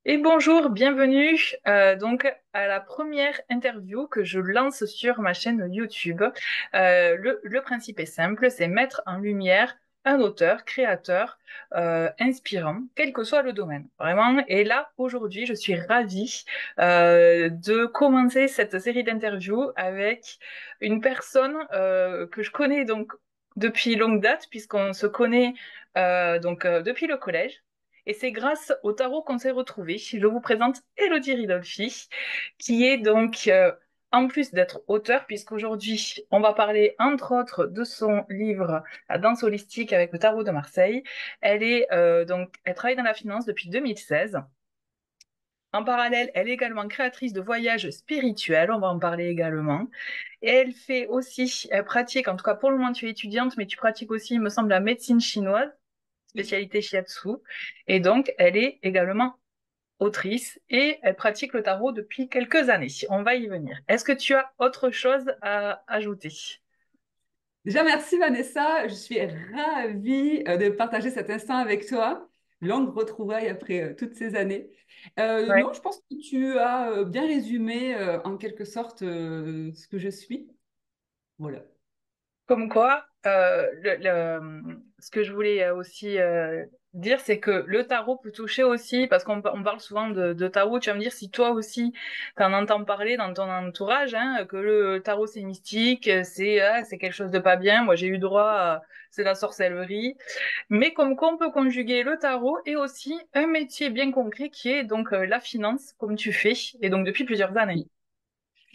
Et bonjour, bienvenue donc à la première interview que je lance sur ma chaîne YouTube. Le principe est simple, c'est mettre en lumière un auteur, créateur, inspirant, quel que soit le domaine, vraiment. Et là, aujourd'hui, je suis ravie de commencer cette série d'interviews avec une personne que je connais donc depuis longue date, puisqu'on se connaît depuis le collège. Et c'est grâce au tarot qu'on s'est retrouvés. Je vous présente Elodie Ridolfi, qui est donc, en plus d'être auteur, puisqu'aujourd'hui, on va parler entre autres de son livre La danse holistique avec le tarot de Marseille. Elle travaille dans la finance depuis 2016. En parallèle, elle est également créatrice de voyages spirituels, on va en parler également. Et elle pratique, en tout cas pour le moment tu es étudiante, mais tu pratiques aussi, il me semble, la médecine chinoise, Oui. spécialité shiatsu. Et donc, elle est également autrice et elle pratique le tarot depuis quelques années. On va y venir. Est-ce que tu as autre chose à ajouter? Déjà, merci Vanessa. Je suis ravie de partager cet instant avec toi. Longue retrouvaille après toutes ces années. Ouais. Non, je pense que tu as bien résumé en quelque sorte ce que je suis. Voilà. Comme quoi, ce que je voulais aussi dire, c'est que le tarot peut toucher aussi, parce qu'on parle souvent de tarot, tu vas me dire si toi aussi t'en entends parler dans ton entourage, hein, que le tarot c'est mystique, c'est quelque chose de pas bien. Moi j'ai eu droit c'est la sorcellerie. Mais comme quoi on peut conjuguer le tarot et aussi un métier bien concret qui est donc la finance, comme tu fais, et donc depuis plusieurs années.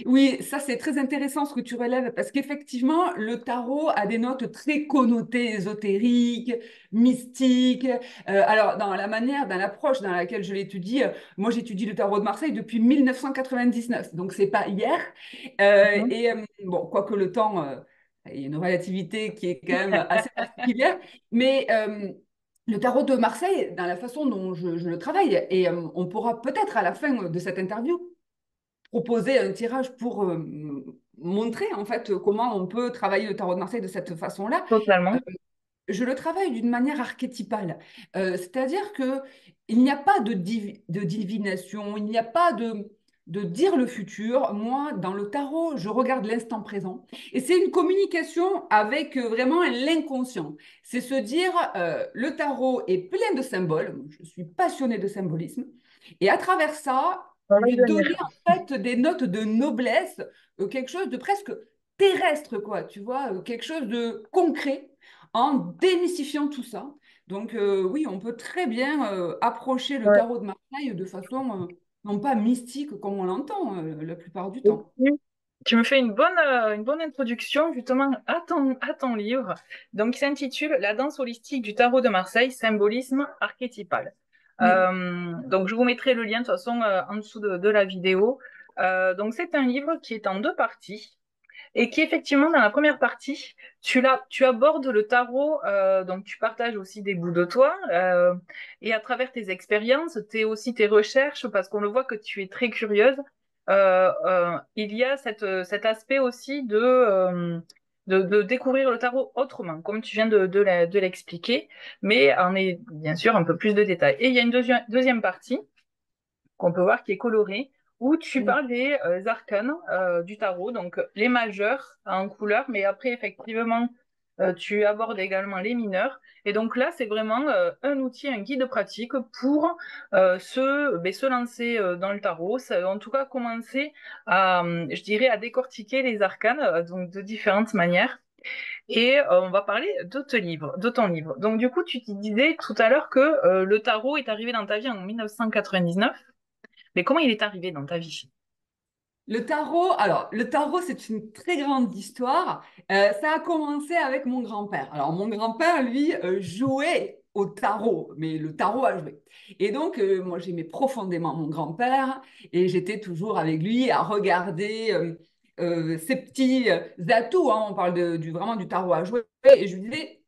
Oui, ça c'est très intéressant ce que tu relèves parce qu'effectivement, le tarot a des notes très connotées ésotériques, mystiques. Alors, dans la manière, dans l'approche dans laquelle je l'étudie, moi j'étudie le tarot de Marseille depuis 1999, donc c'est pas hier. Mhm. Bon, quoique le temps, il y a une relativité qui est quand même assez particulière, mais le tarot de Marseille, dans la façon dont je le travaille, et on pourra peut-être à la fin de cette interview proposer un tirage pour montrer en fait comment on peut travailler le tarot de Marseille de cette façon-là. Euh, Totalement. je le travaille d'une manière archétypale. C'est-à-dire que il n'y a pas de divination, il n'y a pas de dire le futur. Moi, dans le tarot, je regarde l'instant présent. Et c'est une communication avec vraiment l'inconscient. C'est se dire, le tarot est plein de symboles. Je suis passionnée de symbolisme. Et à travers ça, On va y lui donner venir. en fait des notes de noblesse, quelque chose de presque terrestre, quoi, tu vois, quelque chose de concret en démystifiant tout ça. Donc oui, on peut très bien approcher le Ouais. tarot de Marseille de façon non pas mystique comme on l'entend la plupart du Et temps. tu me fais une bonne introduction justement à ton livre. Donc, il s'intitule La danse holistique du tarot de Marseille, symbolisme archétypal. Mm. Donc, je vous mettrai le lien de toute façon en dessous de la vidéo. Donc, c'est un livre qui est en deux parties et qui effectivement dans la première partie, tu abordes le tarot, donc tu partages aussi des bouts de toi et à travers tes expériences, tes recherches, parce qu'on le voit que tu es très curieuse. Il y a cet aspect aussi de découvrir le tarot autrement, comme tu viens de l'expliquer, mais en est bien sûr un peu plus de détails. Et il y a une deuxième partie qu'on peut voir qui est coloré, où tu Mm. parles des arcanes du tarot, donc les majeurs en couleur, mais après, effectivement, tu abordes également les mineurs. Et donc là, c'est vraiment un outil, un guide pratique pour se lancer dans le tarot, en tout cas commencer je dirais, à décortiquer les arcanes donc de différentes manières. Et on va parler de ton livre. Donc du coup, tu te disais tout à l'heure que le tarot est arrivé dans ta vie en 1999. Mais comment il est arrivé dans ta vie? Le tarot, c'est une très grande histoire. Ça a commencé avec mon grand-père. Alors, mon grand-père, lui, jouait au tarot, mais le tarot a joué. Et donc, moi, j'aimais profondément mon grand-père et j'étais toujours avec lui à regarder ses petits atouts, hein. On parle vraiment du tarot à jouer. Et je lui disais,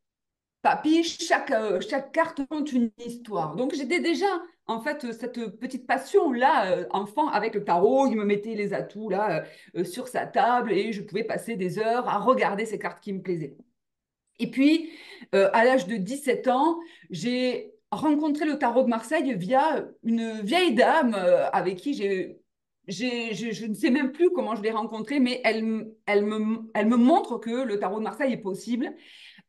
Papy, chaque carte compte une histoire. Donc j'étais déjà, en fait, cette petite passion-là, enfant, avec le tarot. Il me mettait les atouts là sur sa table et je pouvais passer des heures à regarder ces cartes qui me plaisaient. Et puis, à l'âge de 17 ans, j'ai rencontré le tarot de Marseille via une vieille dame avec qui je ne sais même plus comment je l'ai rencontrée, mais elle me montre que le tarot de Marseille est possible.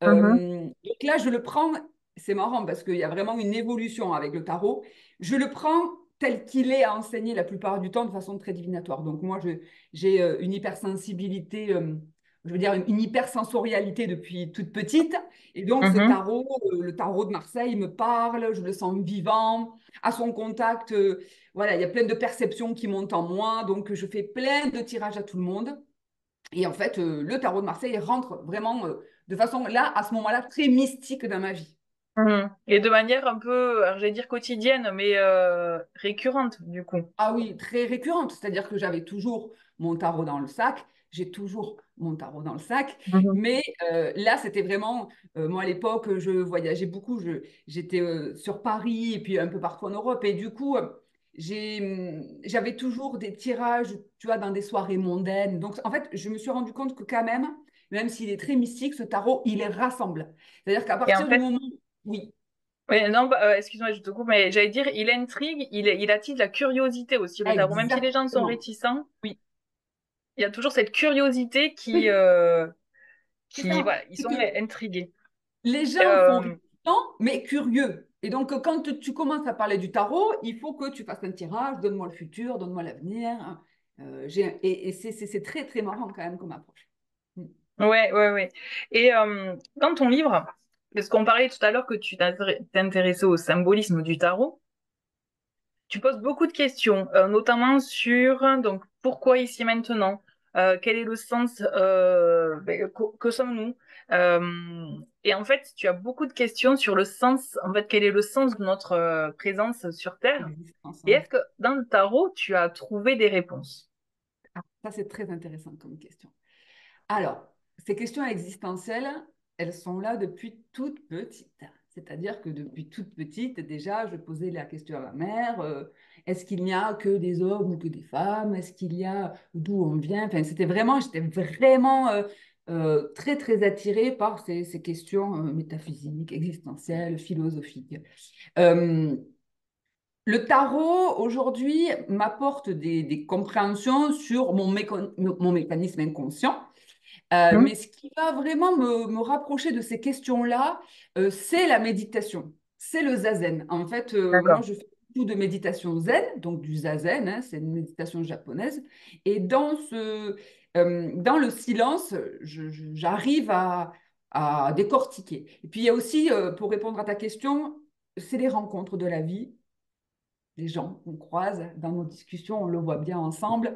Mhm. Donc là, je le prends, c'est marrant parce qu'il y a vraiment une évolution avec le tarot. Je le prends tel qu'il est enseigné la plupart du temps de façon très divinatoire. Donc moi, j'ai une hypersensibilité, je veux dire une hypersensorialité depuis toute petite. Et donc ce Mhm. tarot, le tarot de Marseille me parle, je le sens vivant. À son contact, voilà, il y a plein de perceptions qui montent en moi. Donc je fais plein de tirages à tout le monde. Et en fait, le tarot de Marseille rentre vraiment de façon, là, à ce moment-là, très mystique dans ma vie. Mhm. Et de manière un peu, alors, j'allais dire quotidienne, mais récurrente, du coup. Ah oui, très récurrente, c'est-à-dire que j'avais toujours mon tarot dans le sac, j'ai toujours mon tarot dans le sac, Mhm. mais là, c'était vraiment, moi à l'époque, je voyageais beaucoup, j'étais sur Paris et puis un peu partout en Europe, et du coup, j'avais toujours des tirages, tu vois, dans des soirées mondaines. Donc, en fait, je me suis rendu compte que quand même s'il est très mystique, ce tarot, il les rassemble. C'est-à-dire qu'à Et en partir du fait, moment, oui, ouais, non, bah, excuse-moi, je te coupe, mais j'allais dire, il intrigue, il attise la curiosité aussi, le tarot. Même si les gens sont exactement, réticents, oui, il y a toujours cette curiosité oui, c'est qui, ça. voilà, ils C'est sont que intrigués. les gens sont Euh, réticents, mais curieux. Et donc, quand tu commences à parler du tarot, il faut que tu fasses un tirage, donne-moi le futur, donne-moi l'avenir. Et c'est très, très marrant quand même comme approche. Mm. ouais, ouais, ouais. Et dans ton livre, parce qu'on parlait tout à l'heure que tu t'intéressais au symbolisme du tarot, tu poses beaucoup de questions, notamment sur donc pourquoi ici et maintenant, quel est le sens, que sommes-nous? Et en fait, tu as beaucoup de questions sur le sens, en fait, quel est le sens de notre présence sur Terre? Existence, Et ouais. est-ce que dans le tarot, tu as trouvé des réponses? Ah, ça, c'est très intéressant comme question. Alors, ces questions existentielles, elles sont là depuis toute petite. C'est-à-dire que depuis toute petite, déjà, je posais la question à ma mère, est-ce qu'il n'y a que des hommes ou que des femmes? Est-ce qu'il y a d'où on vient? Enfin, j'étais vraiment très, très attirée par ces questions métaphysiques, existentielles, philosophiques. Euh, le tarot, aujourd'hui, m'apporte des compréhensions sur mon mécanisme inconscient. Hmm. Mais ce qui va vraiment me rapprocher de ces questions-là, c'est la méditation, c'est le zazen. En fait, moi, D'accord. je fais beaucoup de méditation zen, donc du zazen, hein, c'est une méditation japonaise. Et dans le silence, j'arrive à décortiquer. Et puis, il y a aussi, pour répondre à ta question, c'est les rencontres de la vie, les gens qu'on croise dans nos discussions, on le voit bien ensemble,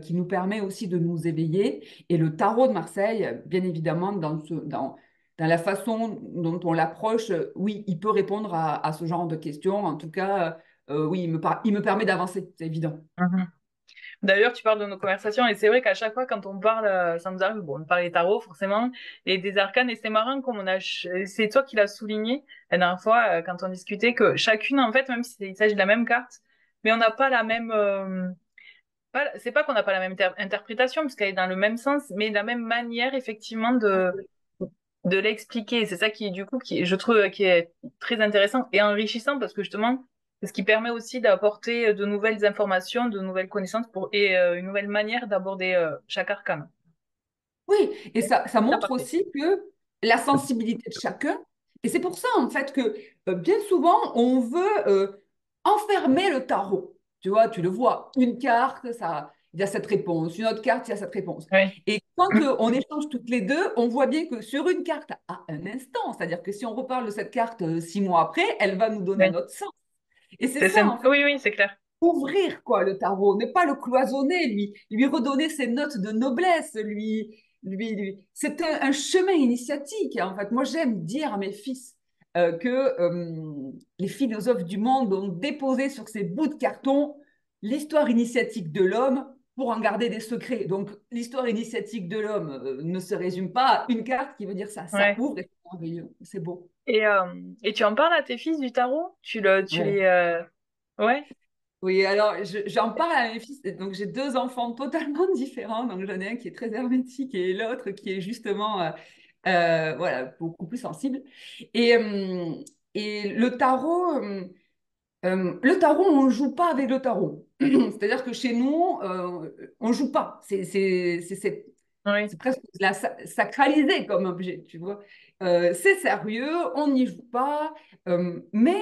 qui nous permet aussi de nous éveiller. Et le tarot de Marseille, bien évidemment, dans la façon dont on l'approche, oui, il peut répondre à ce genre de questions. En tout cas, oui, il me permet d'avancer, c'est évident. Mhm. D'ailleurs, tu parles de nos conversations et c'est vrai qu'à chaque fois quand on parle, ça nous arrive, bon, on parle des tarots forcément et des arcanes et c'est marrant comme c'est toi qui l'as souligné la dernière fois quand on discutait que chacune en fait, même s'il s'agit de la même carte, mais on n'a pas la même, c'est pas qu'on n'a pas la même interprétation parce qu'elle est dans le même sens, mais la même manière effectivement de l'expliquer. C'est ça qui du coup qui je trouve qui est très intéressant et enrichissant parce que justement c'est ce qui permet aussi d'apporter de nouvelles informations, de nouvelles connaissances et une nouvelle manière d'aborder chaque arcane. Oui, et ça Ça montre parfait. aussi que la sensibilité de chacun, et c'est pour ça en fait que bien souvent on veut enfermer le tarot. Tu vois, tu le vois, une carte, ça, il y a cette réponse, une autre carte, il y a cette réponse. Oui. Et quand on échange toutes les deux, on voit bien que sur une carte, à un instant, c'est-à-dire que si on reparle de cette carte 6 mois après, elle va nous donner un Oui. autre sens. Et c'est ça en fait Oui, oui, c'est clair. ouvrir quoi le tarot, ne pas le cloisonner, lui redonner ses notes de noblesse, lui. C'est un chemin initiatique. En fait, moi j'aime dire à mes fils que les philosophes du monde ont déposé sur ces bouts de carton l'histoire initiatique de l'homme pour en garder des secrets. Donc l'histoire initiatique de l'homme ne se résume pas à une carte qui veut dire ça. Ça Ouais. ouvre et c'est merveilleux, c'est beau. Et, et tu en parles à tes fils du tarot? Tu Ouais. les, ouais. Oui, alors j'en parle à mes fils. Donc j'ai deux enfants totalement différents. Donc j'en ai un qui est très hermétique et l'autre qui est justement voilà, beaucoup plus sensible. Et Et le tarot, on ne joue pas avec le tarot. C'est-à-dire que chez nous, on ne joue pas. Oui. C'est presque sacralisé comme objet, tu vois. C'est sérieux, on n'y joue pas. Mais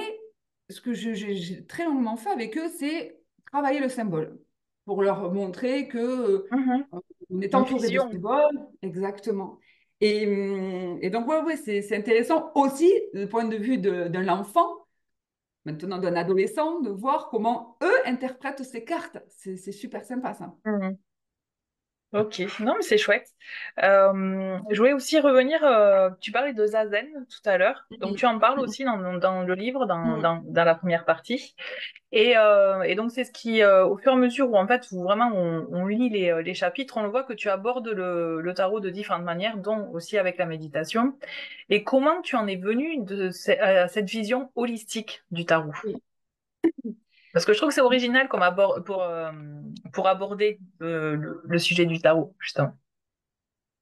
ce que j'ai très longuement fait avec eux, c'est travailler le symbole pour leur montrer que Mhm. on est Une entouré de vision. symboles, exactement. Et donc, ouais, ouais, c'est intéressant aussi, du point de vue d'un enfant, maintenant d'un adolescent, de voir comment eux interprètent ces cartes. C'est super sympa, ça. Mhm. Ok, non mais c'est chouette. Je voulais aussi revenir, tu parlais de Zazen tout à l'heure, donc tu en parles aussi dans le livre, Mm. dans la première partie. Et donc c'est ce qui, au fur et à mesure où en fait où vraiment on lit les chapitres, on le voit que tu abordes le tarot de différentes manières, dont aussi avec la méditation. Et comment tu en es venu à cette vision holistique du tarot? Parce que je trouve que c'est original comme pour aborder le sujet du tarot, justement.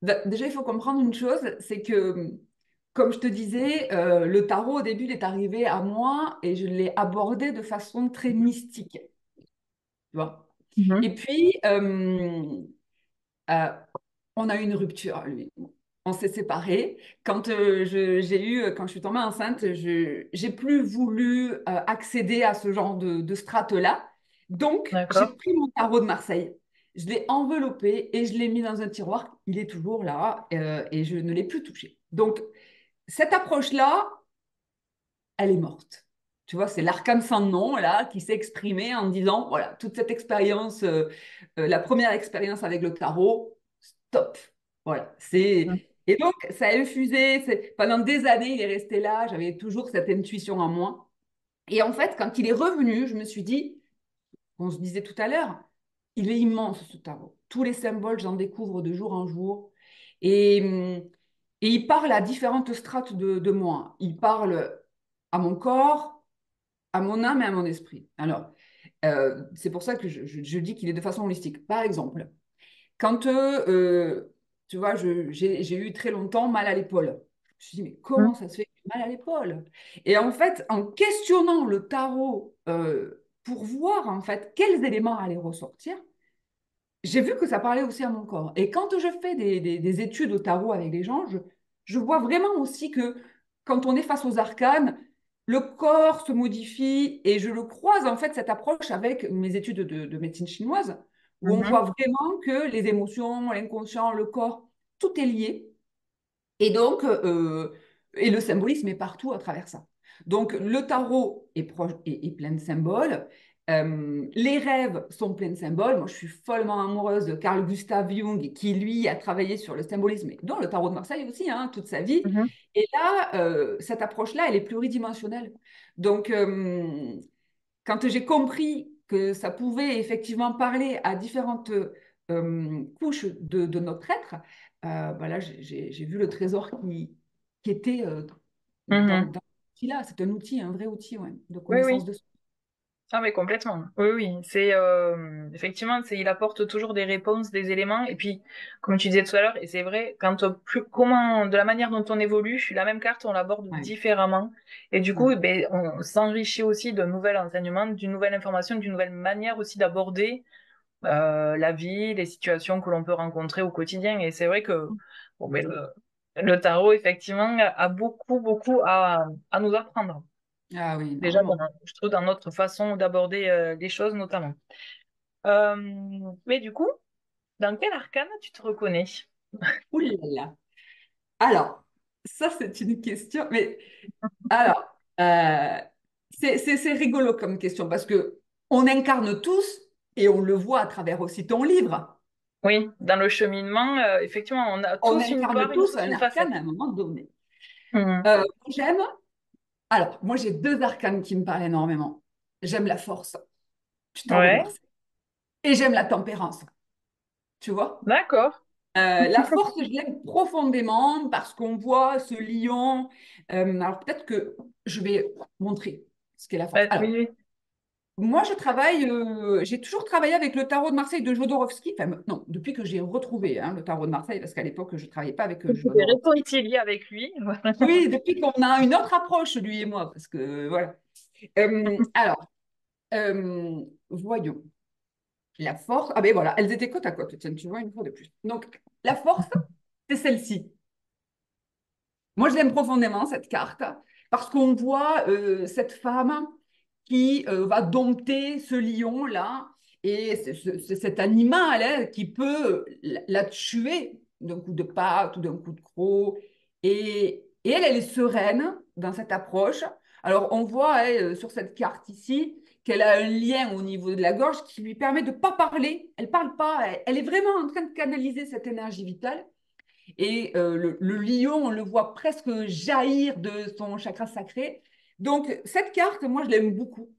Déjà, il faut comprendre une chose, c'est que, comme je te disais, le tarot, au début, il est arrivé à moi et je l'ai abordé de façon très mystique, tu vois. Mhm. Et puis, euh, on a eu une rupture, lui. On s'est séparés. Quand je suis tombée enceinte, j'ai plus voulu accéder à ce genre de strate-là. Donc, j'ai D'accord. pris mon tarot de Marseille. Je l'ai enveloppé et je l'ai mis dans un tiroir. Il est toujours là et je ne l'ai plus touché. Donc, cette approche-là, elle est morte. Tu vois, c'est l'arcane sans nom, là, qui s'est exprimé en disant, voilà, toute cette expérience, la première expérience avec le tarot, stop. Voilà, c'est... Mhm. Et donc, ça a infusé, pendant des années, il est resté là, j'avais toujours cette intuition en moi. Et en fait, quand il est revenu, je me suis dit, on se disait tout à l'heure, il est immense ce tarot. Tous les symboles, j'en découvre de jour en jour. Et, hum, et il parle à différentes strates de moi. Il parle à mon corps, à mon âme et à mon esprit. Alors, c'est pour ça que je dis qu'il est de façon holistique. Par exemple, quand, tu vois, j'ai eu très longtemps mal à l'épaule. Je me suis dit, mais comment ça se fait que j'ai mal à l'épaule? Et en fait, en questionnant le tarot pour voir en fait quels éléments allaient ressortir, j'ai vu que ça parlait aussi à mon corps. Et quand je fais des études au tarot avec les gens, je vois vraiment aussi que quand on est face aux arcanes, le corps se modifie et je le croise en fait cette approche avec mes études de médecine chinoise, où on Mhm. voit vraiment que les émotions, l'inconscient, le corps, tout est lié. Et donc, et le symbolisme est partout à travers ça. Donc, le tarot est, proche, est plein de symboles. Les rêves sont pleins de symboles. Moi, je suis follement amoureuse de Carl Gustav Jung, qui, lui, a travaillé sur le symbolisme, dont le tarot de Marseille aussi, hein, toute sa vie. Mhm. Et là, cette approche-là, elle est pluridimensionnelle. Donc, quand j'ai compris que ça pouvait effectivement parler à différentes couches de notre être, là, j'ai vu le trésor qui était Mhm. dans cet outil-là. C'est un outil, un vrai outil, ouais, de Oui, connaissance oui. de soi. Ah mais complètement. Oui, oui. C'est effectivement, il apporte toujours des réponses, des éléments. Et puis, comme tu disais tout à l'heure, et c'est vrai, de la manière dont on évolue, la même carte, on l'aborde Ouais, différemment. Et du coup, ouais. eh ben, on s'enrichit aussi de nouveaux enseignements, d'une nouvelle information, d'une nouvelle manière aussi d'aborder la vie, les situations que l'on peut rencontrer au quotidien. Et c'est vrai que bon, mais le tarot, effectivement, a beaucoup, beaucoup à nous apprendre. Ah oui, Déjà, énormément. je trouve dans notre façon d'aborder les choses, notamment. Mais du coup, dans quel arcane tu te reconnais? Ouh là là. Alors, ça, c'est une question. Mais alors, c'est rigolo comme question parce que on incarne tous et on le voit à travers aussi ton livre. Oui, dans le cheminement, effectivement, on a On tous une incarne part, tous tous un une arcane facette. à un moment donné. Mhm. J'aime. Alors, moi, j'ai deux arcanes qui me parlent énormément. J'aime la force, du tarot de Ouais, Marseille. Et j'aime la tempérance, tu vois. d'accord. La force, je l'aime profondément parce qu'on voit ce lion. Alors, peut-être que je vais montrer ce qu'est la force. Oui, Alors, oui. moi, j'ai toujours travaillé avec le tarot de Marseille de Jodorowsky. Enfin, non, depuis que j'ai retrouvé hein, le tarot de Marseille, parce qu'à l'époque, je ne travaillais pas avec C'était Jodorowsky. réconcilié avec lui. Oui, depuis qu'on a une autre approche, lui et moi, parce que voilà. Alors, voyons. La force. Ah ben voilà, elles étaient côte à côte. Tiens, tu vois, une fois de plus. Donc, la force, c'est celle-ci. Moi, je l'aime profondément, cette carte, parce qu'on voit cette femme qui va dompter ce lion-là, et c'est cet animal hein, qui peut la tuer d'un coup de patte ou d'un coup de croc. Et elle, elle est sereine dans cette approche. Alors, on voit hein, sur cette carte ici qu'elle a un lien au niveau de la gorge qui lui permet de ne pas parler. Elle ne parle pas, elle est vraiment en train de canaliser cette énergie vitale. Et le lion, on le voit presque jaillir de son chakra sacré. Donc, cette carte, moi, je l'aime beaucoup.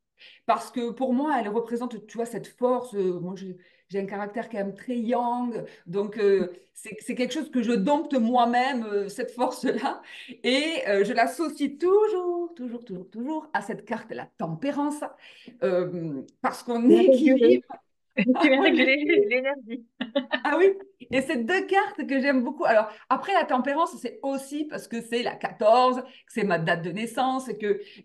Parce que pour moi, elle représente, tu vois, cette force. Moi, j'ai un caractère quand même très yang. Donc, c'est quelque chose que je dompte moi-même, cette force-là. Et je l'associe toujours, toujours, toujours, toujours à cette carte, la tempérance. Parce qu'on Bien régulé. équilibre. Tu Ah, viens ouais, réguler l'énergie. ah oui, et c'est deux cartes que j'aime beaucoup. Alors, après, la tempérance, c'est aussi parce que c'est la 14, que c'est ma date de naissance,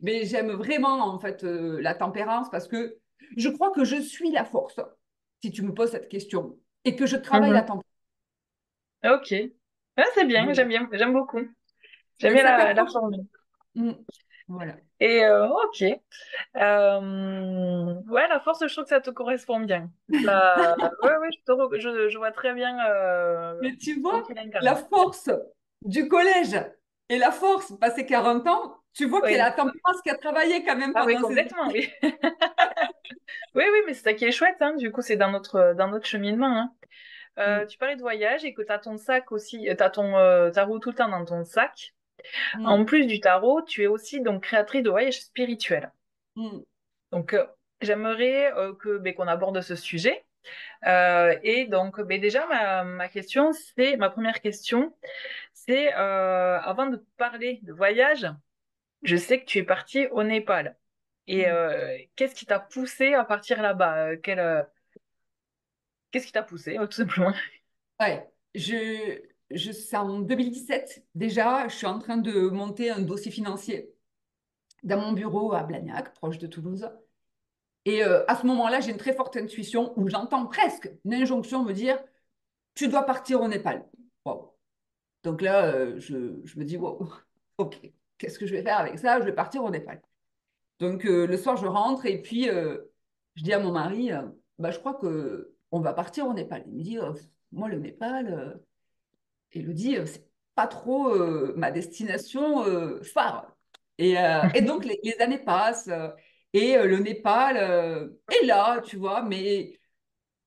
mais j'aime vraiment, en fait, la tempérance parce que je crois que je suis la force, si tu me poses cette question, et que je travaille la Mhm. tempérance. Ok. Ah, c'est bien, Voilà. j'aime beaucoup. J'aime Donc, bien ça la t'approche. formule. Mm. Voilà. Et ok. Ouais, la force, je trouve que ça te correspond bien. Ouais, ouais, je vois très bien Mais tu vois, comment tu l'incarnes. la force du collège et la force passé 40 ans, tu vois qu'il y a Oui. la tempérance qui a travaillé quand même Ah oui, pendant ces années. complètement, oui. Oui, oui, mais c'est ça qui est chouette, hein. Du coup, c'est dans notre cheminement, hein. Mm. Tu parlais de voyage et que tu as ton sac aussi, tu as ton tarot tout le temps dans ton sac. En Mm. plus du tarot, tu es aussi donc créatrice de voyages spirituels. Mm. Donc, j'aimerais ben, qu'on aborde ce sujet. Et donc, ben, déjà, ma première question, c'est avant de parler de voyage, je sais que tu es partie au Népal. Et Mm. qu'est-ce qui t'a poussé à partir là-bas? Qu'est-ce qui t'a poussé, tout simplement? Ouais, c'est en 2017 déjà, je suis en train de monter un dossier financier dans mon bureau à Blagnac, proche de Toulouse. Et à ce moment-là, j'ai une très forte intuition où j'entends presque une injonction me dire, tu dois partir au Népal. Wow. Donc là, je me dis, wow, ok, qu'est-ce que je vais faire avec ça? Je vais partir au Népal. Donc le soir, je rentre et puis je dis à mon mari, bah, je crois que on va partir au Népal. Il me dit, moi, le Népal. Elodie, c'est pas trop ma destination phare. Et donc, les années passent et le Népal est là, tu vois, mais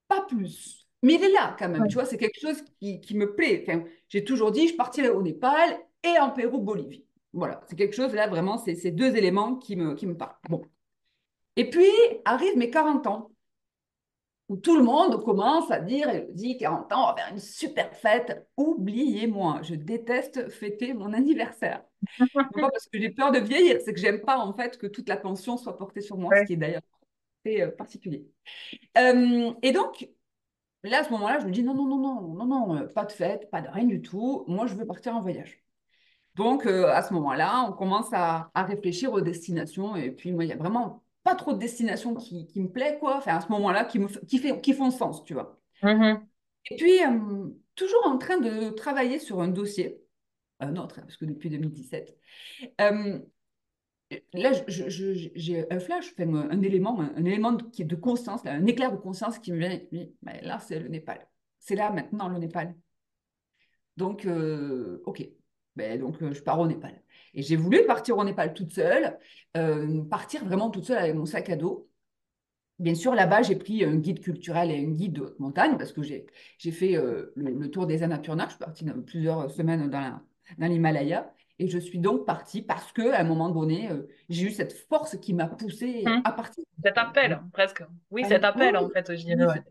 pas plus. Mais il est là quand même, tu vois, c'est quelque chose qui me plaît. Enfin, j'ai toujours dit, je partirai au Népal et en Pérou-Bolivie. Voilà, c'est quelque chose, là, vraiment, c'est ces deux éléments qui me parlent. Bon. Et puis, arrivent mes 40 ans où tout le monde commence à dire, Elodie, 40 ans, on va faire une super fête. Oubliez-moi, je déteste fêter mon anniversaire. Non pas parce que j'ai peur de vieillir, c'est que j'aime pas en fait que toute l'attention soit portée sur moi, ce Ouais. qui est d'ailleurs très particulier. Et donc, là, à ce moment-là, je me dis non, non, non, non, non, non, pas de fête, pas de rien du tout. Moi, je veux partir en voyage. Donc, à ce moment-là, on commence à réfléchir aux destinations. Et puis, moi, il y a vraiment pas trop de destinations qui me plaît, quoi. Enfin, à ce moment-là, qui font sens, tu vois. Mhm. Et puis, toujours en train de travailler sur un dossier, un autre, hein, parce que depuis 2017, euh, là, j'ai un flash, enfin, un élément qui est de conscience, là, un éclair de conscience qui me vient. Oui, mais là, c'est le Népal. C'est là maintenant le Népal. Donc, ok. Ben, donc, je pars au Népal. Et j'ai voulu partir au Népal toute seule, partir vraiment toute seule avec mon sac à dos. Bien sûr, là-bas, j'ai pris un guide culturel et un guide de haute montagne parce que j'ai fait le tour des Annapurna. Je suis partie dans plusieurs semaines dans l'Himalaya. Et je suis donc partie parce qu'à un moment donné, j'ai eu cette force qui m'a poussée Mhm. à partir. Cet appel, presque. Oui, Ah cet oui, oui, appel, en fait, je dirais, oui, ouais.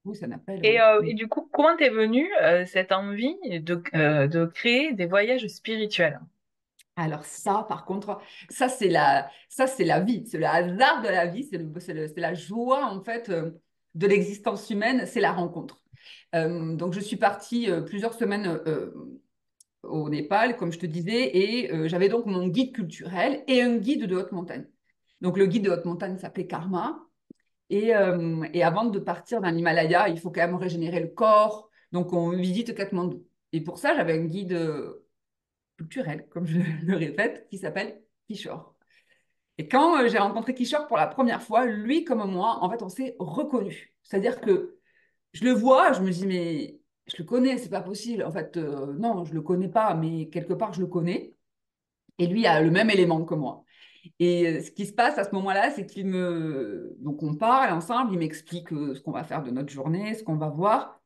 oui, ça n'appelle, Et oui. du coup, comment t'es venue cette envie de créer des voyages spirituels? Alors ça, par contre, ça c'est la vie, c'est le hasard de la vie, c'est la joie en fait de l'existence humaine, c'est la rencontre. Donc je suis partie plusieurs semaines au Népal, comme je te disais, et j'avais donc mon guide culturel et un guide de haute montagne. Donc le guide de haute montagne s'appelait Karma, et avant de partir dans l'Himalaya, il faut quand même régénérer le corps, donc on visite Katmandou. Et pour ça, j'avais un guide culturel, comme je le répète, qui s'appelle Kishore. Et quand j'ai rencontré Kishore pour la première fois, lui comme moi, en fait, on s'est reconnus. C'est-à-dire que je le vois, je me dis, mais je le connais, c'est pas possible. En fait, non, je le connais pas, mais quelque part, je le connais. Et lui a le même élément que moi. Et ce qui se passe à ce moment-là, c'est qu'il me... Donc, on parle ensemble, il m'explique ce qu'on va faire de notre journée, ce qu'on va voir.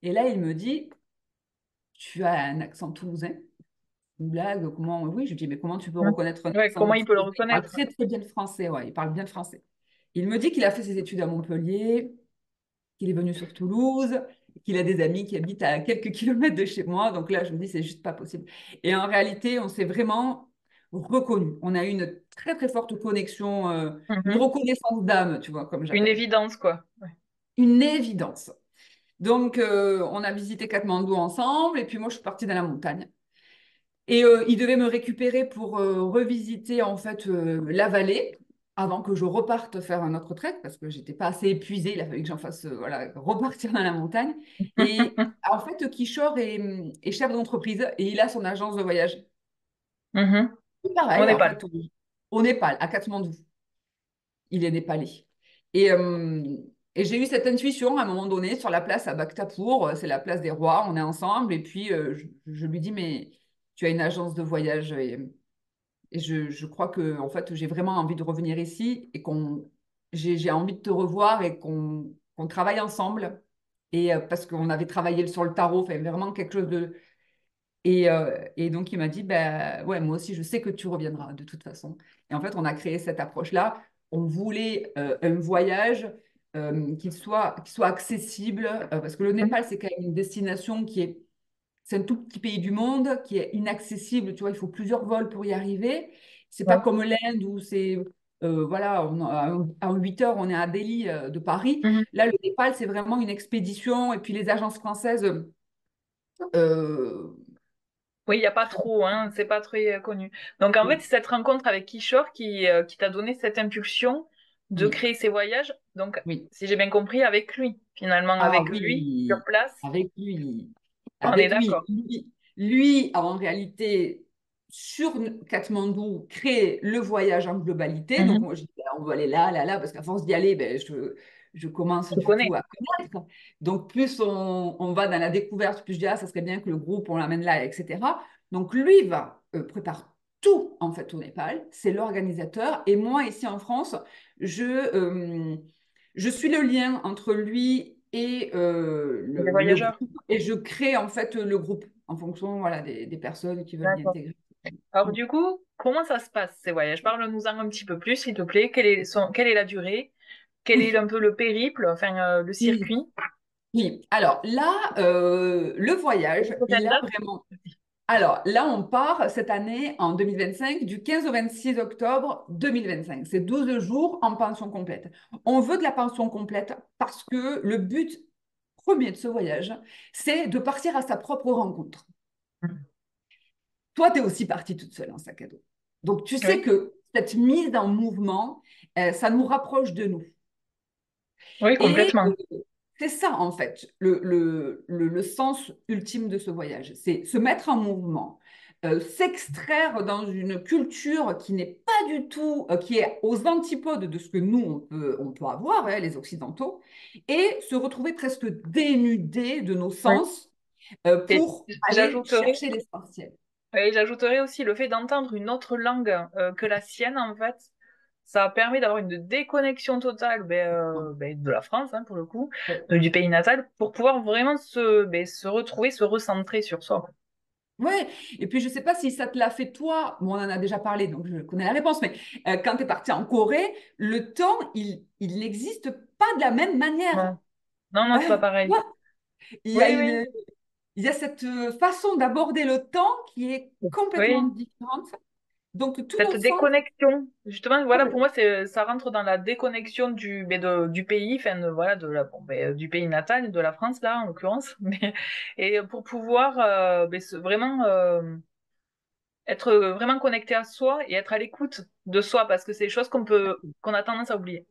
Et là, il me dit, tu as un accent toulousain. Une blague, comment... Oui, je lui dis, mais comment tu peux Mm. reconnaître un Ouais, comment accent il peut le toulousain? Il parle reconnaître? très, très bien le français, ouais, il parle bien le français. Il me dit qu'il a fait ses études à Montpellier, qu'il est venu sur Toulouse, qu'il a des amis qui habitent à quelques kilomètres de chez moi. Donc là, je me dis, c'est juste pas possible. Et en réalité, on s'est vraiment reconnus. On a eu une très, très forte connexion, une Mhm. reconnaissance d'âme, tu vois, comme Une j'appelle. évidence, quoi. Ouais. Une évidence. Donc, on a visité Katmandou ensemble, et puis moi, je suis partie dans la montagne. Et il devait me récupérer pour revisiter en fait la vallée avant que je reparte faire un autre trek parce que j'étais pas assez épuisée. Il a fallu que j'en fasse voilà, repartir dans la montagne. Et en fait, Kishore est chef d'entreprise et il a son agence de voyage. Mhm. Et Au pareil, en Népal. fait, au Népal, à Katmandou. Il est népalais. Et, euh, et j'ai eu cette intuition à un moment donné sur la place à Bhaktapur, c'est la place des rois, on est ensemble. Et puis je lui dis, mais tu as une agence de voyage et je crois que en fait, j'ai vraiment envie de revenir ici et j'ai envie de te revoir et qu'on travaille ensemble. Et parce qu'on avait travaillé sur le tarot, enfin, vraiment quelque chose de. Et donc, il m'a dit, bah, ouais, moi aussi, je sais que tu reviendras de toute façon. Et en fait, on a créé cette approche-là. On voulait un voyage qui soit accessible, parce que le Népal, c'est quand même une destination c'est un tout petit pays du monde qui est inaccessible. Tu vois, il faut plusieurs vols pour y arriver. C'est pas Ouais. comme l'Inde où voilà, en 8 heures, on est à Delhi de Paris. Mhm. Là, le Népal, c'est vraiment une expédition. Et puis les agences françaises, euh, Oui, il n'y a pas trop, hein, c'est pas très connu. Donc en fait, c'est cette rencontre avec Kishore qui t'a donné cette impulsion de oui, créer ces voyages. Donc, oui. si j'ai bien compris, avec lui, finalement, Ah avec lui, sur oui, place, avec lui. on est Avec lui. d'accord. Lui, en réalité, sur Katmandou, crée le voyage en globalité. Donc, Mhm. moi, je dis, ben, on va aller là, là, là, parce qu'à force d'y aller, ben, je commence Je du connais. coup à connaître. Donc, plus on va dans la découverte, plus je dis, ah, ça serait bien que le groupe, on l'amène là, etc. Donc, lui prépare tout, en fait, au Népal. C'est l'organisateur. Et moi, ici en France, je, euh, je suis le lien entre lui et Les le voyageurs. groupe et je crée en fait le groupe en fonction voilà, des personnes qui veulent y D'accord. intégrer. Alors du coup, comment ça se passe ces voyages? Parle-nous-en un petit peu plus, s'il te plaît. Quelle est la durée? Quel est Oui, un peu le périple, enfin le oui, circuit? oui. Alors là, le Quelle voyage, il prochaine a date? vraiment. Alors là, on part cette année en 2025 du 15 au 26 octobre 2025. C'est 12 jours en pension complète. On veut de la pension complète parce que le but premier de ce voyage, c'est de partir à sa propre rencontre. Toi, tu es aussi partie toute seule en sac à dos. Donc, tu sais Oui, que cette mise en mouvement, ça nous rapproche de nous. oui, Et complètement. c'est ça, en fait, le sens ultime de ce voyage. C'est se mettre en mouvement, s'extraire dans une culture qui n'est pas du tout, qui est aux antipodes de ce que nous, on peut avoir, hein, les Occidentaux, et se retrouver presque dénudé de nos Oui. sens Et pour aller j'ajouterais, chercher l'essentiel. oui, j'ajouterais aussi le fait d'entendre une autre langue que la sienne, en fait. Ça permet d'avoir une déconnexion totale de la France, hein, pour le coup, Ouais. du pays natal, pour pouvoir vraiment se retrouver, se recentrer sur soi, quoi. Ouais, et puis je ne sais pas si ça te l'a fait toi, bon, on en a déjà parlé, donc je connais la réponse, mais quand tu es parti en Corée, le temps, il n'existe pas de la même manière. Non, non, non, c'est pas Tu pareil. vois, il y a Oui, oui, une, il y a cette façon d'aborder le temps qui est complètement oui. différente. Donc, tout Cette l'ensemble, déconnexion, justement, voilà, pour complètement. moi, ça rentre dans la déconnexion du pays, enfin, voilà, bon, du pays natal, de la France, là, en l'occurrence, mais, et pour pouvoir, vraiment, être vraiment connecté à soi et être à l'écoute de soi, parce que c'est des choses qu'on a tendance à oublier.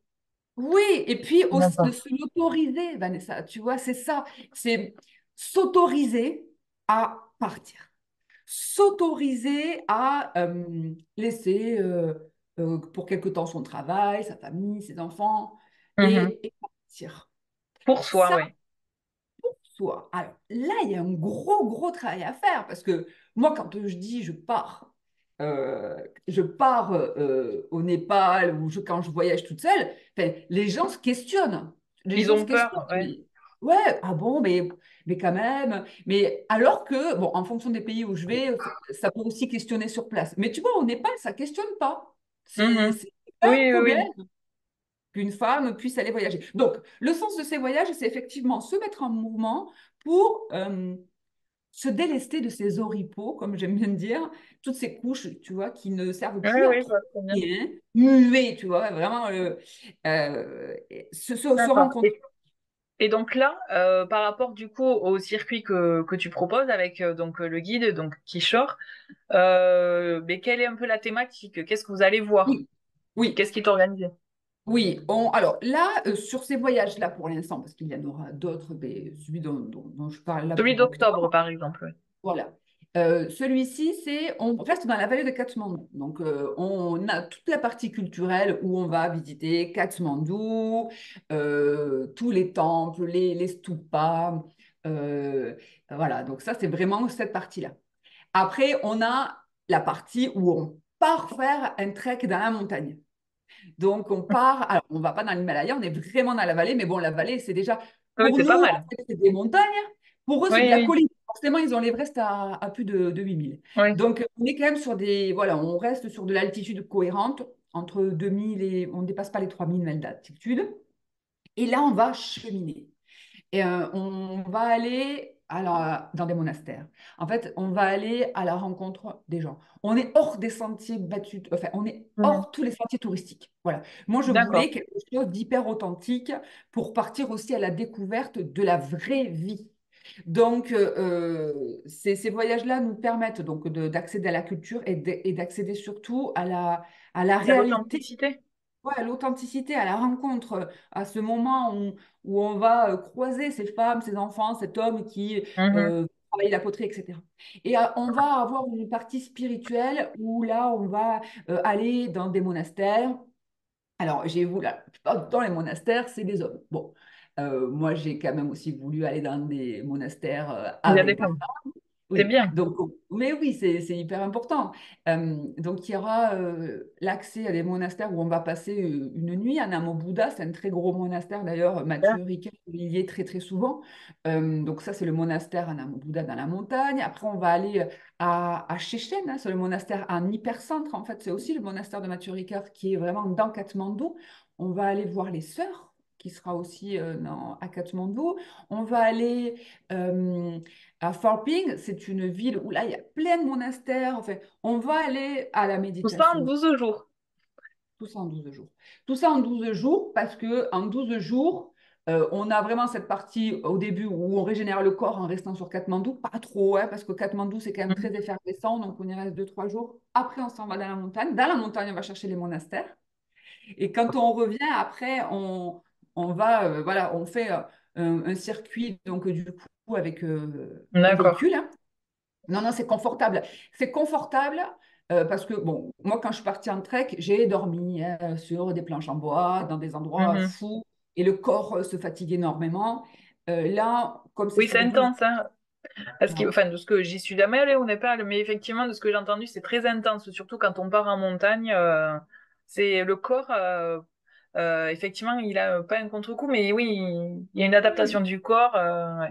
Oui, et puis aussi de D'accord. se l'autoriser, Vanessa, tu vois, c'est ça, c'est s'autoriser à partir, s'autoriser à laisser pour quelque temps son travail, sa famille, ses enfants, Mhm. et partir. Pour soi, Ça, oui. soit. Alors là, il y a un gros, gros travail à faire parce que moi, quand je dis je pars au Népal ou quand je voyage toute seule, enfin, les gens se questionnent. Les Ils gens se ont questionnent. peur, ouais. Ouais, ah bon, mais quand même. Mais alors que, bon, en fonction des pays où je vais, ça peut aussi questionner sur place. Mais tu vois, au Népal, ça questionne pas. Mhm. C'est pas un Oui, oui, problème oui. qu'une femme puisse aller voyager. Donc, le sens de ces voyages, c'est effectivement se mettre en mouvement pour se délester de ces oripeaux, comme j'aime bien dire, toutes ces couches, tu vois, qui ne servent Oui, plus à oui, je trop vois très bien. rien, muer, tu vois, vraiment se D'accord. rencontrer. Et donc là, par rapport du coup au circuit que tu proposes avec donc le guide, donc Kishore, mais quelle est un peu la thématique? Qu'est-ce que vous allez voir? Oui, oui, Qu'est-ce qui est organisé? oui. Alors là, sur ces voyages-là, pour l'instant, parce qu'il y en aura d'autres, mais celui dont je parle là Celui pour d'octobre, octobre, par exemple. voilà. Celui-ci, on reste dans la vallée de Katmandou. Donc, on a toute la partie culturelle où on va visiter Katmandou, tous les temples, les stupas. euh, voilà, donc ça, c'est vraiment cette partie-là. Après, on a la partie où on part faire un trek dans la montagne. Donc, on part, alors on ne va pas dans l'Himalaya, on est vraiment dans la vallée, mais bon, la vallée, c'est déjà, Oui, pour c'est nous, pas en mal. fait, c'est des montagnes, pour eux, c'est de Oui, la oui, colline. Forcément, ils ont l'Everest à plus de 8000. oui. Donc, on est quand même sur voilà, on reste sur de l'altitude cohérente, entre 2000 et, on ne dépasse pas les 3000 mètres d'altitude. Et là, on va cheminer. Et on va aller dans des monastères. En fait, on va aller à la rencontre des gens. On est hors des sentiers battus, enfin, on est Mhm. hors tous les sentiers touristiques. Voilà. Moi, je D'accord. voulais quelque chose d'hyper authentique pour partir aussi à la découverte de la vraie vie. Donc, ces voyages-là nous permettent donc d'accéder à la culture et d'accéder surtout à la À réalité, l'authenticité. ouais, à l'authenticité, à la rencontre, à ce moment où on va croiser ces femmes, ces enfants, cet homme qui Mhm. travaille la poterie, etc. Et on va avoir une partie spirituelle où là, on va aller dans des monastères. Alors, j'ai voulu, la plupart du temps, les monastères, c'est des hommes. Bon, moi, j'ai quand même aussi voulu aller dans des monastères Il y a des avec des femmes. C'est oui, bien. donc, mais oui, c'est hyper important. Donc, il y aura l'accès à des monastères où on va passer une nuit. À Namo Bouddha, c'est un très gros monastère. D'ailleurs, Super. Mathieu Ricard y est très, très souvent. Donc, ça, c'est le monastère à Namo Bouddha dans la montagne. Après, on va aller à Chéchen, hein, c'est le monastère en hypercentre. En fait, c'est aussi le monastère de Mathieu Ricard qui est vraiment dans Katmandou. On va aller voir les sœurs, qui sera aussi à Katmandou. On va aller. euh, à Pharping, c'est une ville où là, il y a plein de monastères. Enfin, on va aller à la Tout ça en méditation. 12 jours. Tout ça en 12 jours. Tout ça en 12 jours parce que en 12 jours, on a vraiment cette partie au début où on régénère le corps en restant sur Katmandou. Pas trop, hein, parce que Katmandou, c'est quand même très Mhm. effervescent. Donc, on y reste 2, 3 jours. Après, on s'en va dans la montagne. Dans la montagne, on va chercher les monastères. Et quand on revient, après, on va, voilà, on fait un circuit, donc du coup, avec un D'accord. véhicule, hein. Non, non, c'est confortable. C'est confortable parce que, bon, moi, quand je suis partie en trek, j'ai dormi sur des planches en bois, dans des endroits Mhm. fous, et le corps se fatigue énormément. Là, comme c'est Oui, sur c'est des 12... intense, hein. Ouais. Enfin, de ce que j'y suis jamais allée au Népal, mais effectivement, de ce que j'ai entendu, c'est très intense, surtout quand on part en montagne. C'est le corps, effectivement, il a pas un contre-coup, mais oui, il y a une adaptation du corps. Ouais.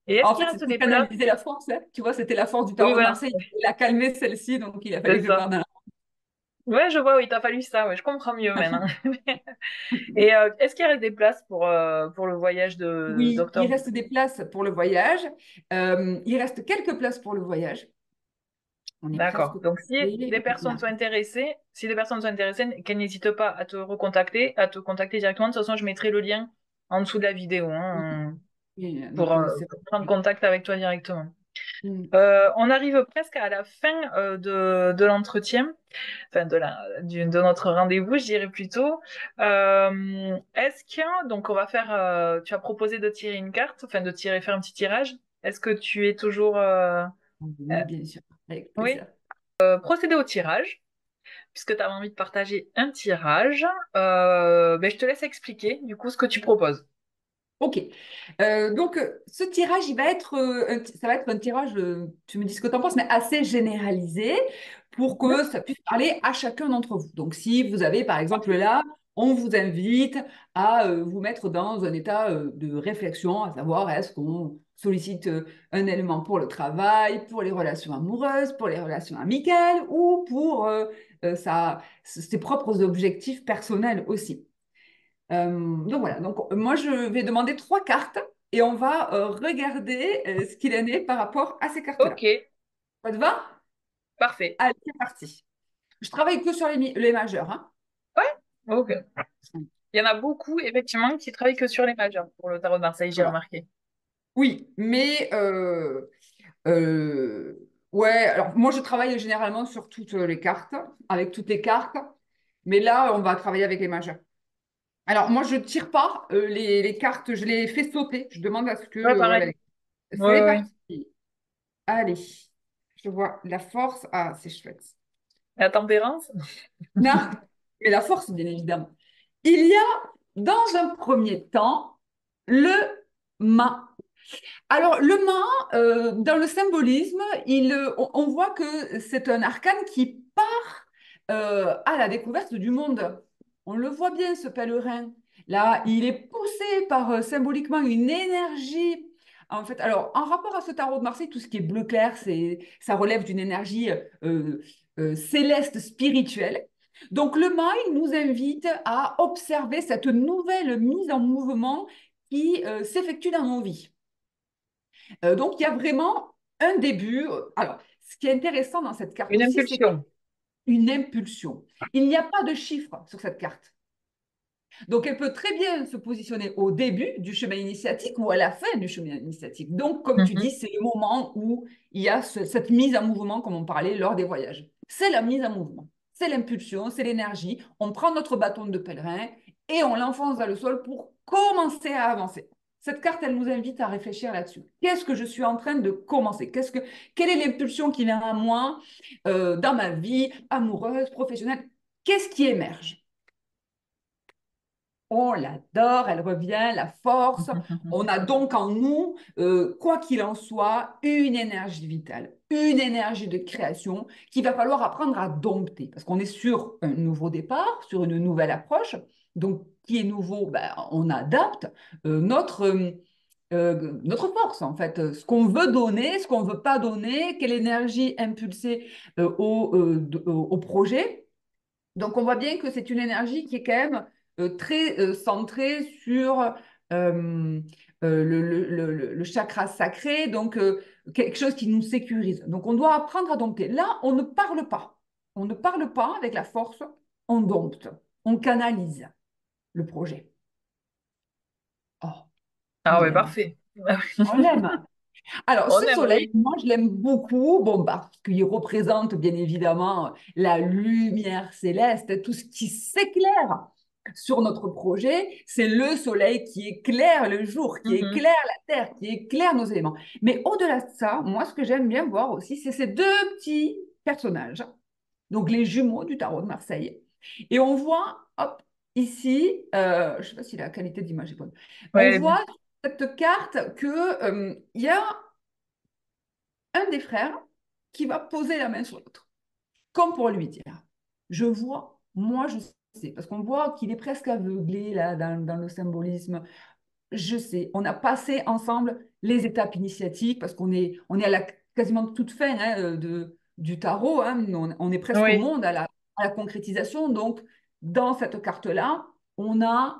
Et est-ce En qu'il fait, c'est reste pour des places? canaliser la force, hein. Tu vois, c'était la force du Oui, tarot de voilà, Marseille. Il a calmé celle-ci, donc il a fallu c'est que je ça. parte dans la... Ouais, je vois, oui, t'as fallu ça, ouais, je comprends mieux maintenant. Et est-ce qu'il reste des places pour le voyage de Oui, il d'octobre? reste des places pour le voyage. Il reste quelques places pour le voyage. On est presque D'accord. Donc, complet. Voilà. si des personnes sont intéressées, qu'elles n'hésitent pas à te recontacter, à te contacter directement. De toute façon, je mettrai le lien en dessous de la vidéo, hein, Et, pour, c'est pour prendre contact avec toi directement. Mm. On arrive presque à la fin de l'entretien, enfin de notre rendez-vous, je dirais plutôt. Est-ce que, donc on va faire, tu as proposé de tirer une carte, enfin de tirer, faire un petit tirage. Est-ce que tu es toujours, Oui, bien sûr, avec oui, plaisir. procéder au tirage, puisque tu as envie de partager un tirage, ben, je te laisse expliquer du coup ce que tu proposes. Ok. Donc, ce tirage, il va être, ça va être un tirage, tu me dis ce que tu en penses, mais assez généralisé pour Mhm. que ça puisse parler à chacun d'entre vous. Donc, si vous avez, par exemple, là, on vous invite à vous mettre dans un état de réflexion, à savoir est-ce qu'on sollicite un élément pour le travail, pour les relations amoureuses, pour les relations amicales ou pour ses propres objectifs personnels aussi. Donc voilà, donc moi je vais demander trois cartes et on va regarder ce qu'il en est par rapport à ces Ok, cartes-là. Ça te va? parfait. Allez, c'est parti. Je travaille que sur les majeurs, hein. Ouais, ok. Il y en a beaucoup, effectivement, qui travaillent que sur les majeurs pour le tarot de Marseille, j'ai Voilà. remarqué. Oui, mais euh, ouais, alors moi je travaille généralement sur toutes les cartes, avec toutes les cartes, mais là on va travailler avec les majeurs. Alors moi je tire pas les cartes, je les fais sauter. Je demande à ce que Ouais, voilà, pareil. Ouais, c'est ouais. parti. Allez, je vois la force. Ah, c'est chouette. La tempérance? Non, mais la force, bien évidemment. Il y a, dans un premier temps, le mât. Alors, le mât, dans le symbolisme, on voit que c'est un arcane qui part à la découverte du monde. On le voit bien, ce pèlerin. Là, il est poussé par symboliquement une énergie. En fait, alors, en rapport à ce tarot de Marseille, tout ce qui est bleu clair, ça relève d'une énergie céleste, spirituelle. Donc, le mât, il nous invite à observer cette nouvelle mise en mouvement qui s'effectue dans nos vies. Donc, il y a vraiment un début. Alors, ce qui est intéressant dans cette carte Une aussi, c'est qu'il impulsion. y a une impulsion. Il n'y a pas de chiffre sur cette carte. Donc, elle peut très bien se positionner au début du chemin initiatique ou à la fin du chemin initiatique. Donc, comme tu dis, Mhm. c'est le moment où il y a cette mise en mouvement, comme on parlait lors des voyages. C'est la mise en mouvement. C'est l'impulsion, c'est l'énergie. On prend notre bâton de pèlerin et on l'enfonce dans le sol pour commencer à avancer. Cette carte, elle nous invite à réfléchir là-dessus. Qu'est-ce que je suis en train de commencer? Quelle est l'impulsion qui vient à moi dans ma vie amoureuse, professionnelle? Qu'est-ce qui émerge? On l'adore, elle revient, la force. On a donc en nous, quoi qu'il en soit, une énergie vitale, une énergie de création qu'il va falloir apprendre à dompter. Parce qu'on est sur un nouveau départ, sur une nouvelle approche. Donc, qui est nouveau, ben, on adapte notre force, en fait. Ce qu'on veut donner, ce qu'on ne veut pas donner, quelle énergie impulser au projet. Donc, on voit bien que c'est une énergie qui est quand même très centrée sur le chakra sacré, donc quelque chose qui nous sécurise. Donc, on doit apprendre à dompter. Là, on ne parle pas. On ne parle pas avec la force, on dompte, on canalise le projet. Oh, on Ah ouais, l'aime. parfait. On l'aime. Alors, On ce aime, soleil, oui. moi, je l'aime beaucoup, bon, bah, parce qu'il représente bien évidemment la lumière céleste, tout ce qui s'éclaire sur notre projet. C'est le soleil qui éclaire le jour, qui Mhm. éclaire la terre, qui éclaire nos éléments. Mais au-delà de ça, moi, ce que j'aime bien voir aussi, c'est ces deux petits personnages, donc les jumeaux du tarot de Marseille. Et on voit, hop, ici, je ne sais pas si la qualité d'image est bonne, on Ouais, voit sur cette carte que il y a un des frères qui va poser la main sur l'autre, comme pour lui dire, je vois, moi je sais, parce qu'on voit qu'il est presque aveuglé là dans le symbolisme. Je sais, on a passé ensemble les étapes initiatiques parce on est à la quasiment toute fin hein, du tarot, hein, on est presque au oui. monde à la concrétisation. Donc, dans cette carte-là, on a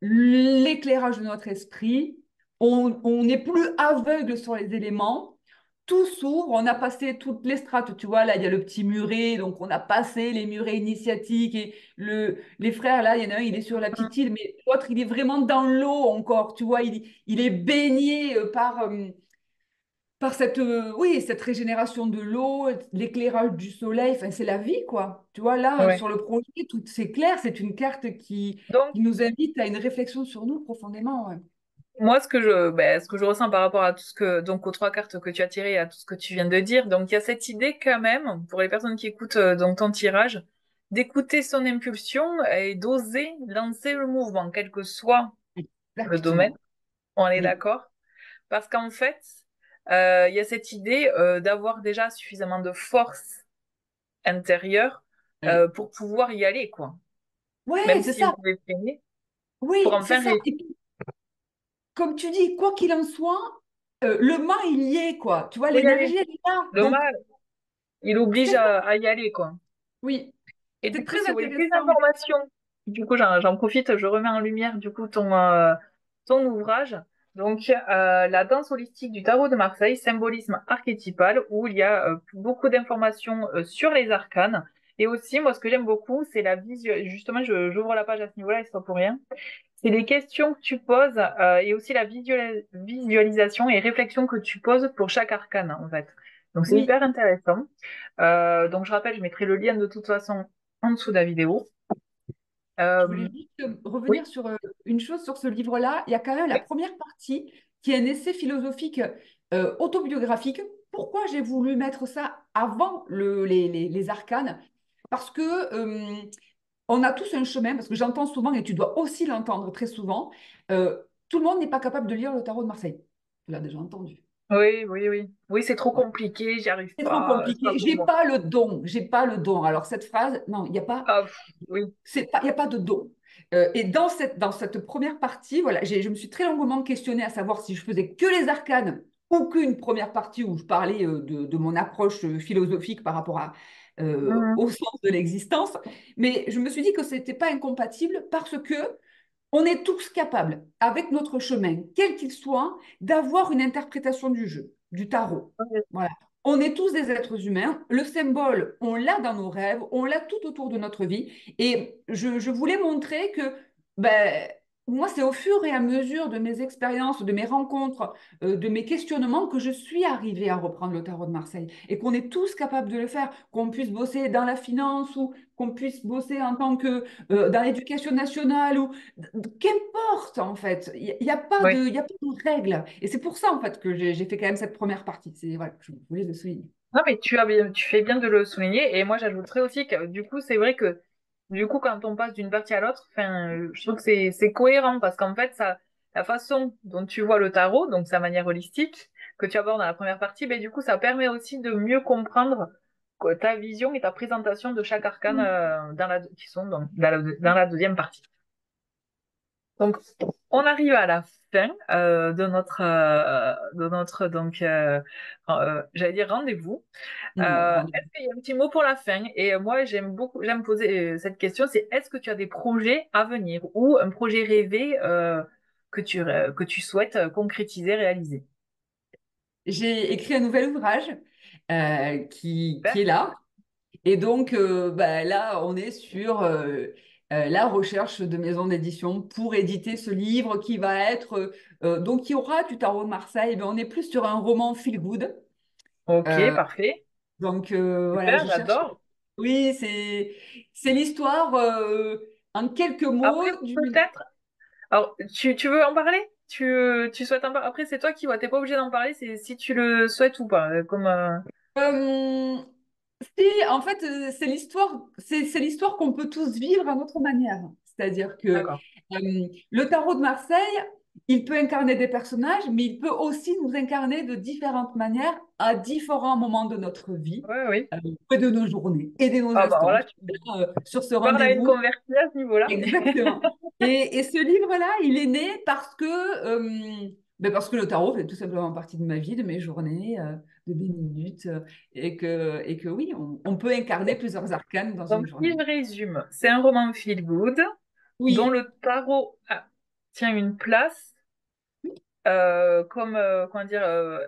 l'éclairage de notre esprit, on n'est plus aveugle sur les éléments, tout s'ouvre, on a passé toutes les strates, tu vois, là, il y a le petit muret, donc on a passé les murets initiatiques et les frères, là, il y en a un, il est sur la petite île, mais l'autre, il est vraiment dans l'eau encore, tu vois, il est baigné par cette, oui, cette régénération de l'eau, l'éclairage du soleil, enfin, c'est la vie, quoi. Tu vois, là, Ouais. sur le projet, tout c'est clair, c'est une carte Donc, qui nous invite à une réflexion sur nous profondément. Ouais. moi, ce que je ressens par rapport à tout ce que, donc aux trois cartes que tu as tirées, à tout ce que tu viens de dire, donc il y a cette idée quand même, pour les personnes qui écoutent donc ton tirage, d'écouter son impulsion et d'oser lancer le mouvement, quel que soit le domaine. Exactement. On est Oui. d'accord? Parce qu'en fait, il y a cette idée d'avoir déjà suffisamment de force intérieure Oui. pour pouvoir y aller, quoi. Même Ouais, c'est si vous ça. pouvez freiner, pour Oui, c'est enfin ça. réussir. Et puis, comme tu dis, quoi qu'il en soit, le mal, il y est, quoi. Tu vois, Faut y aller. l'énergie, elle est là. Le Donc, mal, il oblige c'est ça. à y aller, quoi. Oui, Et c'est du coup, très si vous voulez plus intéressant. d'informations, du coup, j'en profite, je remets en lumière, du coup, ton ouvrage. Donc, la danse holistique du tarot de Marseille, symbolisme archétypal, où il y a beaucoup d'informations sur les arcanes. Et aussi, moi, ce que j'aime beaucoup, c'est la vision. Justement, j'ouvre la page à ce niveau-là, et c'est pas pour rien. C'est les questions que tu poses et aussi la visualisation et réflexion que tu poses pour chaque arcane, en fait. Donc, c'est Oui, hyper intéressant. Donc, je rappelle, je mettrai le lien de toute façon en dessous de la vidéo. je voulais Euh, juste oui, revenir sur une chose sur ce livre-là. Il y a quand même la oui, première partie qui est un essai philosophique autobiographique. Pourquoi j'ai voulu mettre ça avant les arcanes? Parce que on a tous un chemin, parce que j'entends souvent, et tu dois aussi l'entendre très souvent, tout le monde n'est pas capable de lire le tarot de Marseille. Tu l'as déjà entendu. oui, oui, oui. Oui, c'est trop Ouais. compliqué, j'y arrive C'est trop pas, c'est pas compliqué. pour J'ai moi. pas le don. J'ai pas le don. Alors cette phrase, non, il n'y a pas. Ah, oui, C'est pas, il y a pas de don. Et dans cette première partie, voilà, je me suis très longuement questionnée à savoir si je faisais que les arcanes ou qu'une première partie où je parlais de mon approche philosophique par rapport mhm, au sens de l'existence. Mais je me suis dit que ce n'était pas incompatible parce que on est tous capables, avec notre chemin, quel qu'il soit, d'avoir une interprétation du jeu, du tarot. Voilà. On est tous des êtres humains. Le symbole, on l'a dans nos rêves, on l'a tout autour de notre vie. Et je voulais montrer que ben, moi, c'est au fur et à mesure de mes expériences, de mes rencontres, de mes questionnements que je suis arrivée à reprendre le tarot de Marseille. Et qu'on est tous capables de le faire, qu'on puisse bosser dans la finance ou qu'on puisse bosser en tant que dans l'éducation nationale ou qu'importe en fait. Il n'y a pas oui. il y a pas de règle. Et c'est pour ça en fait que j'ai fait quand même cette première partie. C'est voilà, je voulais le souligner. Non, mais tu fais bien de le souligner. Et moi, j'ajouterais aussi que du coup, c'est vrai que du coup, quand on passe d'une partie à l'autre, enfin, je trouve que c'est cohérent parce qu'en fait, ça, la façon dont tu vois le tarot, donc sa manière holistique que tu abordes dans la première partie, ben du coup, ça permet aussi de mieux comprendre ta vision et ta présentation de chaque arcane qui sont dans la deuxième partie. Donc, on arrive à la fin de notre donc j'allais dire rendez-vous. Ouais, Est-ce qu'il y a un petit mot pour la fin? Et moi, j'aime poser cette question, c'est est-ce que tu as des projets à venir ou un projet rêvé que tu souhaites concrétiser, réaliser? j'ai écrit un nouvel ouvrage qui est Super. là. Et donc bah, là, on est sur la recherche de maisons d'édition pour éditer ce livre qui va être donc il y aura du tarot de Marseille, mais on est plus sur un roman feel good. Ok, parfait. Donc voilà, Super, je cherche. j'adore. Oui, c'est l'histoire en quelques mots Après, peut-être, alors, tu veux en parler? Tu souhaites en parler? Après, c'est toi qui vois, t'es pas obligé d'en parler, c'est si tu le souhaites ou pas. Euh, en fait, c'est l'histoire qu'on peut tous vivre à notre manière. C'est-à-dire que D'accord. le tarot de Marseille, il peut incarner des personnages, mais il peut aussi nous incarner de différentes manières à différents moments de notre vie, Oui, oui. et de nos journées et de nos Ah bah instants. voilà, Sur ce tu parles à une rendez-vous. convertie à ce niveau-là. Exactement. Et ce livre-là, il est né parce que le tarot fait tout simplement partie de ma vie, de mes journées, de mes minutes, et que oui, on peut incarner plusieurs arcanes dans Donc, une si journée. je résume, c'est un roman feel good dont Oui, le tarot tient une place. comment dire,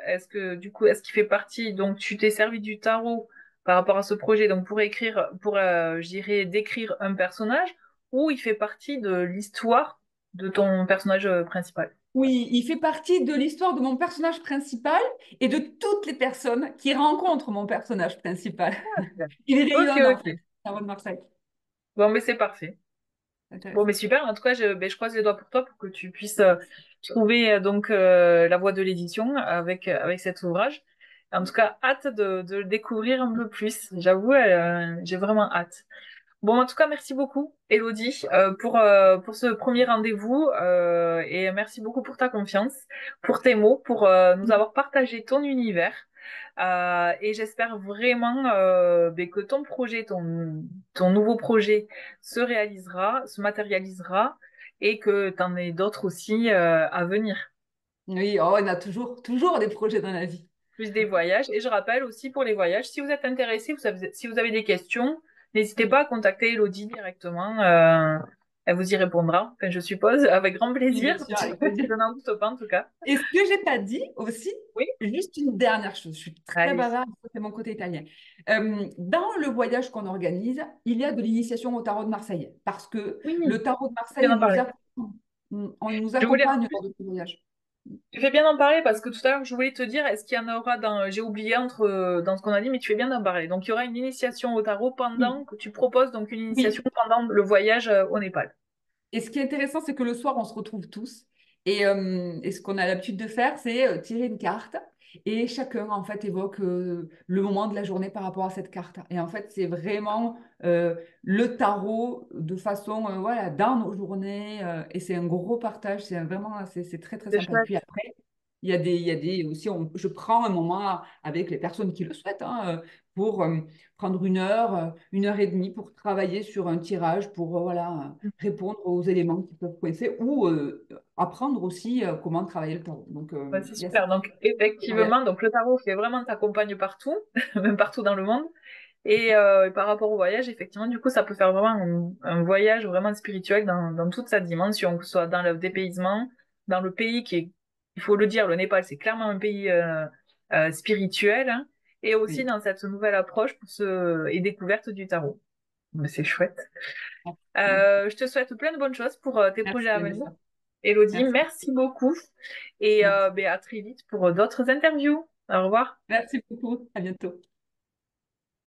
est-ce que du coup, est-ce qu'il fait partie, donc tu t'es servi du tarot par rapport à ce projet, donc pour écrire, je dirais, décrire un personnage, ou il fait partie de l'histoire de ton personnage principal? Oui, il fait partie de l'histoire de mon personnage principal et de toutes les personnes qui rencontrent mon personnage principal. Il Ok, rayonne en fait, ok. Tarot de Marseille. Bon, mais c'est parfait. Bon, Intéressant. mais super. En tout cas, je croise les doigts pour toi pour que tu puisses trouver la voie de l'édition avec cet ouvrage. En tout cas, hâte de le découvrir un peu plus. J'avoue, j'ai vraiment hâte. Bon, en tout cas, merci beaucoup, Elodie, pour ce premier rendez-vous et merci beaucoup pour ta confiance, pour tes mots, pour nous avoir partagé ton univers. Et j'espère vraiment que ton projet, ton nouveau projet se réalisera, se matérialisera et que tu en aies d'autres aussi à venir. Oui, oh, on a toujours des projets dans la vie. Plus des voyages. Et je rappelle aussi pour les voyages, si vous êtes intéressé, si vous avez des questions, n'hésitez Oui, pas à contacter Elodie directement. Elle vous y répondra, enfin, je suppose, avec grand oui, plaisir. bien sûr, avec plaisir. Je n'en doute pas en tout cas. Et ce que j'ai pas dit aussi, Oui, juste une dernière chose, je suis très allez. bavarde, c'est mon côté italien. Dans le voyage qu'on organise, il y a de l'initiation au tarot de Marseille, parce que Oui, le tarot de tu viens Marseille d'en parler. on nous Je voulais, en accompagne plus, lors de ce voyage. tu fais bien d'en parler parce que tout à l'heure, je voulais te dire, est-ce qu'il y en aura j'ai oublié dans ce qu'on a dit, mais tu fais bien d'en parler. Donc, il y aura une initiation au tarot Oui, pendant que tu proposes donc une initiation oui. pendant le voyage au Népal. Et ce qui est intéressant, c'est que le soir, on se retrouve tous. Et ce qu'on a l'habitude de faire, c'est tirer une carte. Et chacun, en fait, évoque le moment de la journée par rapport à cette carte. Et en fait, c'est vraiment le tarot de façon, voilà, dans nos journées. Et c'est un gros partage. C'est très, très C'est sympa. Et chouette. puis après, il y a des aussi, je prends un moment avec les personnes qui le souhaitent pour prendre une heure et demie pour travailler sur un tirage, pour voilà, répondre aux éléments qui peuvent coincer ou apprendre aussi comment travailler le tarot. Donc, Ouais, c'est il y a ça. super. Donc, Voyage. effectivement, donc le tarot fait vraiment t'accompagne partout, même partout dans le monde. Et par rapport au voyage, effectivement, du coup, ça peut faire vraiment un voyage vraiment spirituel dans toute sa dimension, que ce soit dans le dépaysement, dans le pays qui est, il faut le dire, le Népal, c'est clairement un pays spirituel, hein, et aussi Oui. dans cette nouvelle approche et découverte du tarot. Mais c'est chouette. Je te souhaite plein de bonnes choses pour tes projets Merci, à venir. Vanessa. Elodie, Merci. merci beaucoup et Merci. à très vite pour d'autres interviews. Au revoir. Merci beaucoup. À bientôt.